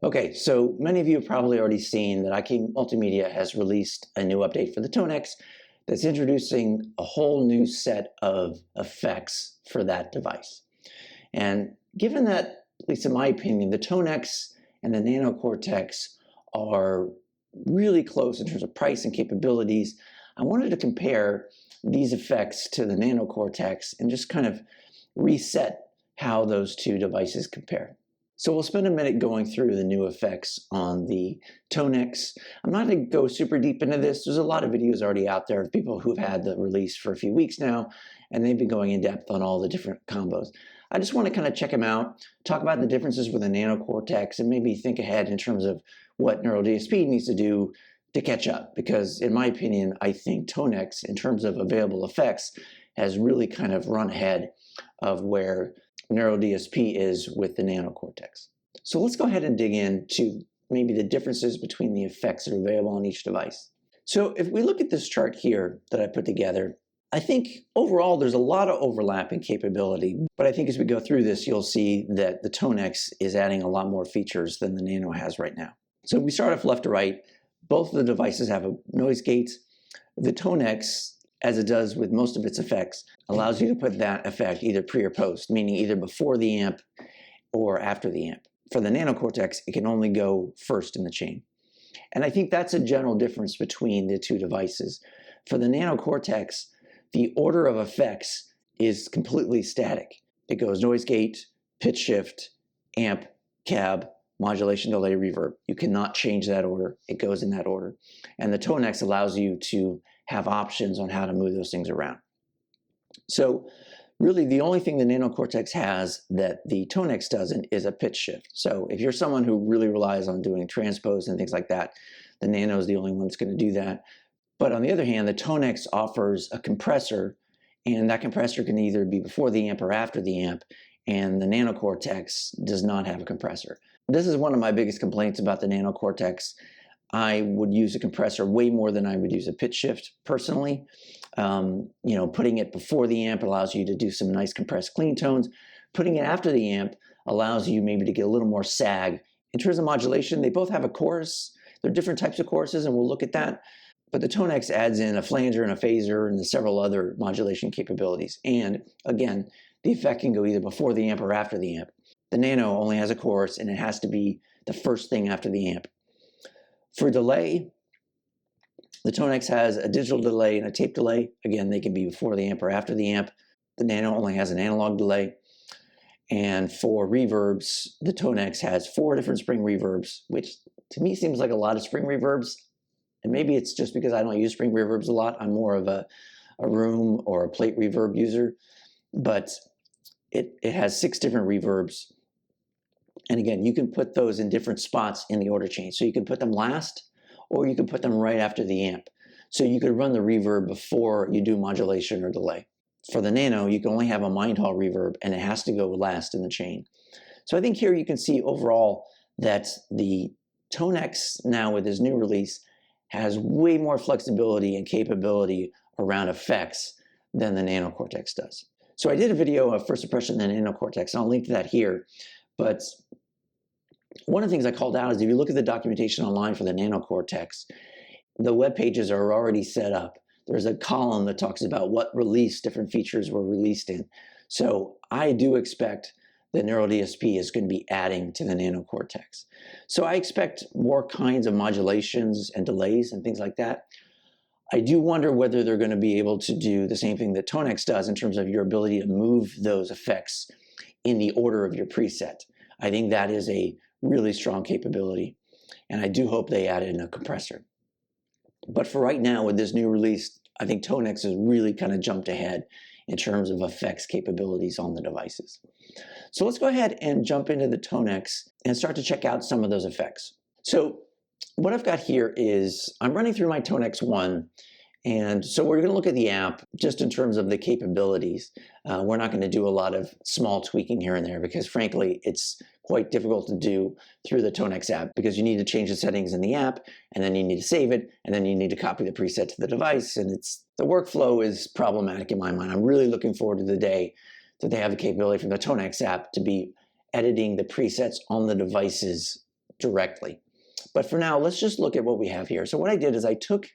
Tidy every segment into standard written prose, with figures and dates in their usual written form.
Okay, so many of you have probably already seen that IK Multimedia has released a new update for the Tonex that's introducing a whole new set of effects for that device. And given that, at least in my opinion, the Tonex and the Nano Cortex are really close in terms of price and capabilities, I wanted to compare these effects to the Nano Cortex and just kind of reset how those two devices compare. So we'll spend a minute going through the new effects on the Tonex. I'm not going to go super deep into this. There's a lot of videos already out there of people who've had the release for a few weeks now, and they've been going in depth on all the different combos. I just want to kind of check them out, talk about the differences with the Nano Cortex, and maybe think ahead in terms of what Neural DSP needs to do to catch up. Because in my opinion, I think Tonex, in terms of available effects, has really kind of run ahead of where Neural DSP is with the Nano Cortex. So let's go ahead and dig into maybe the differences between the effects that are available on each device. So if we look at this chart here that I put together, I think overall there's a lot of overlap in capability, but I think as we go through this, you'll see that the Tonex is adding a lot more features than the Nano has right now. So we start off left to right. Both of the devices have a noise gate. The Tonex, as it does with most of its effects, allows you to put that effect either pre or post, meaning either before the amp or after the amp. For the Nano Cortex, it can only go first in the chain. And I think that's a general difference between the two devices. For the Nano Cortex, the order of effects is completely static. It goes noise gate, pitch shift, amp, cab, modulation, delay, reverb. You cannot change that order. It goes in that order. And the Tonex allows you to have options on how to move those things around. So really the only thing the Nano Cortex has that the Tonex doesn't is a pitch shift. So if you're someone who really relies on doing transpose and things like that, the Nano is the only one that's going to do that. But on the other hand, the Tonex offers a compressor, and that compressor can either be before the amp or after the amp, and the Nano Cortex does not have a compressor. This is one of my biggest complaints about the Nano Cortex. I would use a compressor way more than I would use a pitch shift personally. Putting it before the amp allows you to do some nice compressed clean tones. Putting it after the amp allows you maybe to get a little more sag. In terms of modulation, they both have a chorus. They're different types of choruses, and we'll look at that. But the Tonex adds in a flanger and a phaser and several other modulation capabilities. And again, the effect can go either before the amp or after the amp. The Nano only has a chorus, and it has to be the first thing after the amp. For delay, the Tonex has a digital delay and a tape delay. Again, they can be before the amp or after the amp. The Nano only has an analog delay. And for reverbs, the Tonex has 4 different spring reverbs, which to me seems like a lot of spring reverbs. And maybe it's just because I don't use spring reverbs a lot. I'm more of a room or a plate reverb user. But it has 6 different reverbs. And again, you can put those in different spots in the order chain. So you can put them last, or you can put them right after the amp. So you could run the reverb before you do modulation or delay. For the Nano, you can only have a mind hall reverb, and it has to go last in the chain. So I think here you can see overall that the Tonex now with his new release has way more flexibility and capability around effects than the Nano Cortex does. So I did a video of first impression of the Nano Cortex, and I'll link to that here. But one of the things I called out is if you look at the documentation online for the Nano Cortex, the web pages are already set up. There's a column that talks about what release different features were released in. So I do expect that Neural DSP is going to be adding to the Nano Cortex. So I expect more kinds of modulations and delays and things like that. I do wonder whether they're going to be able to do the same thing that Tonex does in terms of your ability to move those effects in the order of your preset. I think that is a really strong capability, and I do hope they add in a compressor. But for right now, with this new release, I think Tonex has really kind of jumped ahead in terms of effects capabilities on the devices. So let's go ahead and jump into the Tonex and start to check out some of those effects. So what I've got here is I'm running through my Tonex 1. And so we're going to look at the app just in terms of the capabilities. We're not going to do a lot of small tweaking here and there because frankly, it's quite difficult to do through the Tonex app because you need to change the settings in the app, and then you need to save it, and then you need to copy the preset to the device. And the workflow is problematic in my mind. I'm really looking forward to the day that they have the capability from the Tonex app to be editing the presets on the devices directly. But for now, let's just look at what we have here. So what I did is I took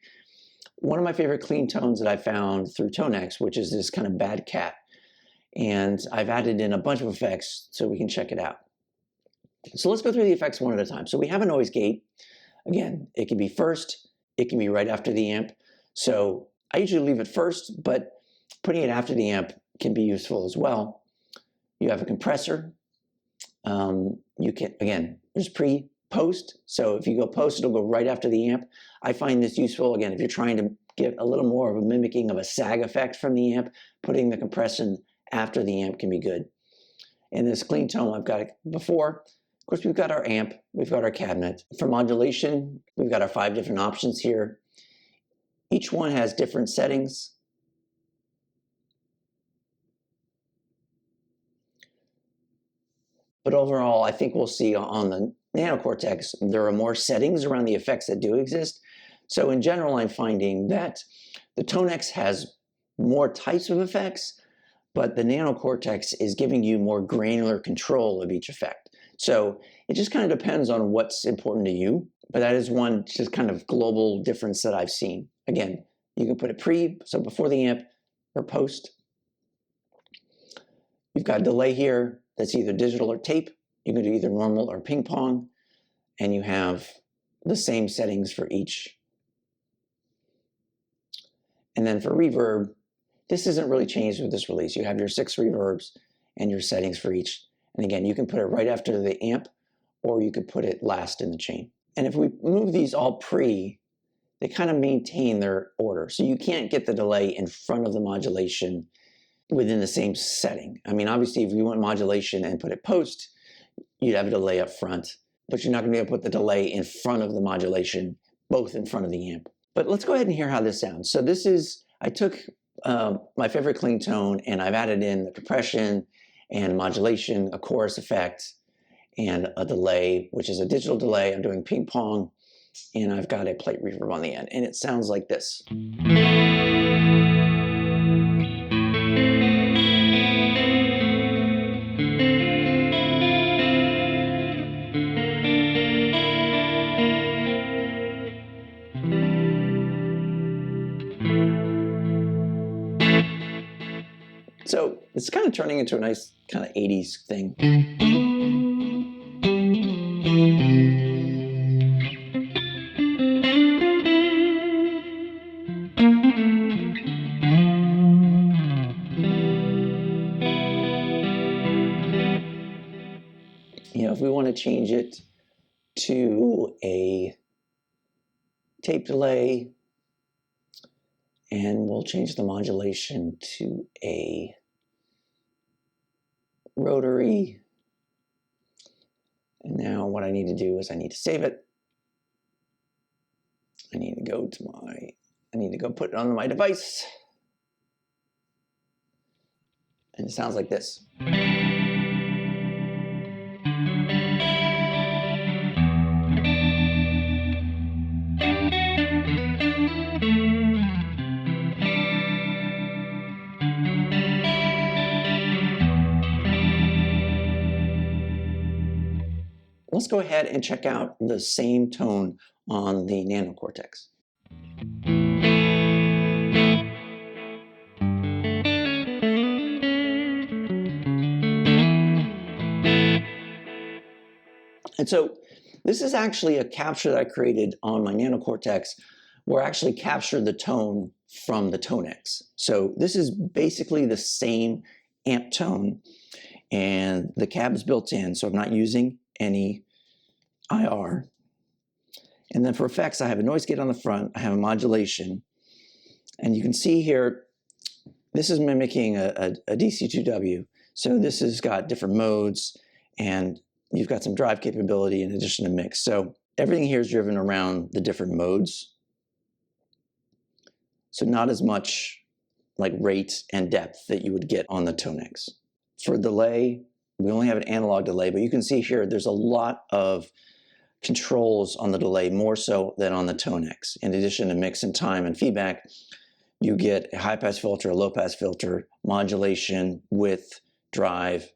one of my favorite clean tones that I found through Tonex, which is this kind of bad cat, and I've added in a bunch of effects so we can check it out. So let's go through the effects one at a time. So we have a noise gate. Again, it can be first, it can be right after the amp. So I usually leave it first, but putting it after the amp can be useful as well. You have a compressor. You can, again, there's pre, post. So if you go post, it'll go right after the amp. I find this useful, again, if you're trying to get a little more of a mimicking of a sag effect from the amp, putting the compression after the amp can be good. In this clean tone, I've got it before. Of course, we've got our amp, we've got our cabinet. For modulation, we've got our 5 different options here. Each one has different settings. But overall, I think we'll see on the Nano Cortex, there are more settings around the effects that do exist. So in general, I'm finding that the Tonex has more types of effects, but the Nano Cortex is giving you more granular control of each effect. So it just kind of depends on what's important to you, but that is one just kind of global difference that I've seen. Again, you can put it pre, so before the amp, or post. You've got delay here that's either digital or tape. You can do either normal or ping pong, and you have the same settings for each. And then for reverb, this isn't really changed with this release. You have your 6 reverbs and your settings for each. And again, you can put it right after the amp, or you could put it last in the chain. And if we move these all pre, they kind of maintain their order. So you can't get the delay in front of the modulation within the same setting. I mean, obviously, if you want modulation and put it post, you'd have a delay up front, but you're not going to be able to put the delay in front of the modulation, both in front of the amp. But let's go ahead and hear how this sounds. So this is, I took my favorite clean tone, and I've added in the compression and modulation, a chorus effect, and a delay, which is a digital delay. I'm doing ping pong, and I've got a plate reverb on the end, and it sounds like this. So it's kind of turning into a nice kind of 80s thing. You know, if we want to change it to a tape delay, and we'll change the modulation to a rotary. And now what I need to do is I need to save it. I need to go put it on my device. And it sounds like this. Let's go ahead and check out the same tone on the Nano Cortex. And so this is actually a capture that I created on my Nano Cortex, where I actually captured the tone from the Tonex. So this is basically the same amp tone, and the cab is built in, so I'm not using any IR. And then for effects, I have a noise gate on the front, I have a modulation, and you can see here, this is mimicking a DC2W. So this has got different modes, and you've got some drive capability in addition to mix. So everything here is driven around the different modes. So not as much like rate and depth that you would get on the Tonex. For delay, we only have an analog delay, but you can see here there's a lot of controls on the delay, more so than on the Tonex. In addition to mix and time and feedback, you get a high-pass filter, a low-pass filter, modulation, width, drive.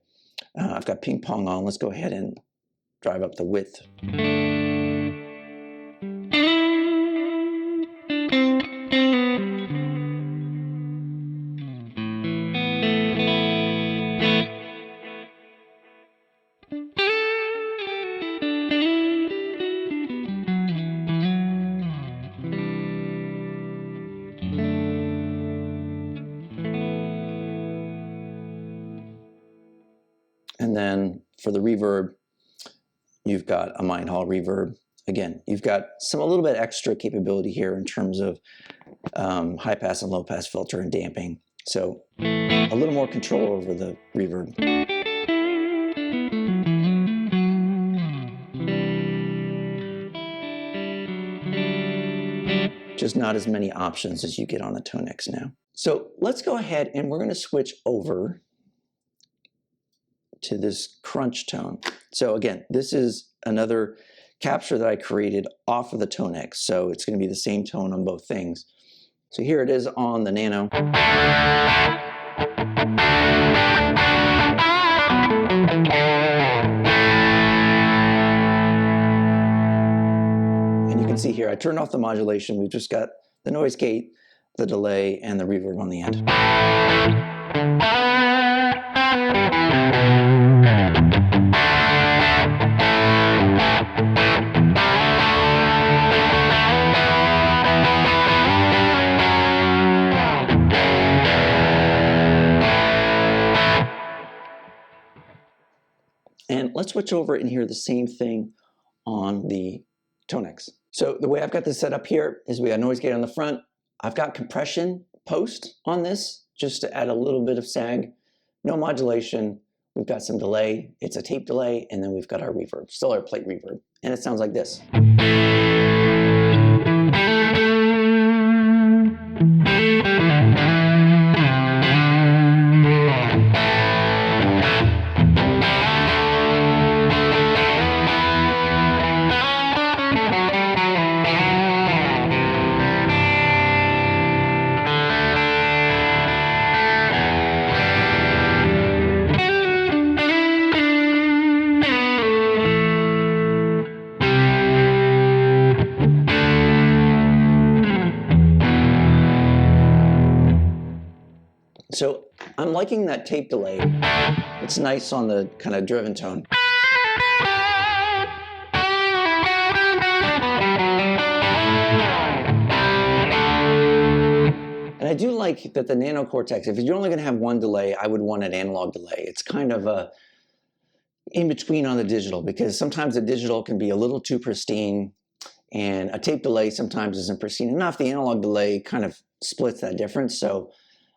I've got ping pong on. Let's go ahead and drive up the width. And then for the reverb, you've got a Mind Hall reverb. Again, you've got a little bit extra capability here in terms of high pass and low pass filter and damping. So a little more control over the reverb. Just not as many options as you get on a Tonex now. So let's go ahead and we're going to switch over to this crunch tone. So again, this is another capture that I created off of the Tonex. So it's going to be the same tone on both things. So here it is on the Nano. And you can see here, I turned off the modulation. We've just got the noise gate, the delay, and the reverb on the end. And let's switch over and hear the same thing on the Tonex. So the way I've got this set up here is we got noise gate on the front. I've got compression post on this just to add a little bit of sag. No modulation. We've got some delay. It's a tape delay, and then we've got our reverb, still our plate reverb. And it sounds like this. So I'm liking that tape delay. It's nice on the kind of driven tone. And I do like that the Nano Cortex, if you're only going to have one delay, I would want an analog delay. It's kind of a in between on the digital, because sometimes the digital can be a little too pristine, and a tape delay sometimes isn't pristine enough. The analog delay kind of splits that difference. So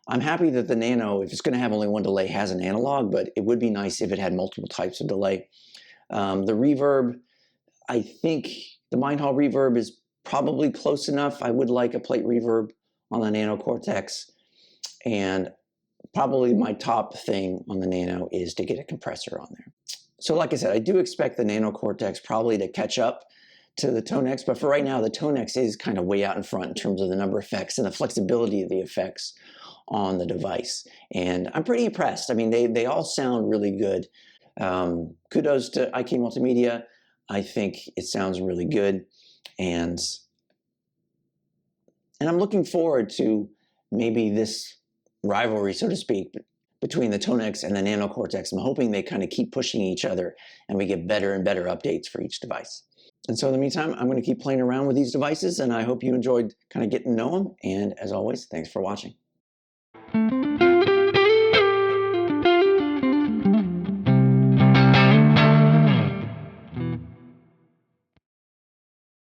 I'm happy that the Nano, if it's going to have only one delay, has an analog, but it would be nice if it had multiple types of delay. The reverb, I think the Mind Hall reverb is probably close enough. I would like a plate reverb on the Nano Cortex. And probably my top thing on the Nano is to get a compressor on there. So like I said, I do expect the Nano Cortex probably to catch up to the Tonex, but for right now, the Tonex is kind of way out in front in terms of the number of effects and the flexibility of the effects on the device. And I'm pretty impressed. I mean, they all sound really good. Kudos to IK Multimedia. I think it sounds really good. And I'm looking forward to maybe this rivalry, so to speak, between the Tonex and the Nano Cortex. I'm hoping they kind of keep pushing each other and we get better and better updates for each device. And so in the meantime, I'm going to keep playing around with these devices, and I hope you enjoyed kind of getting to know them. And as always, thanks for watching.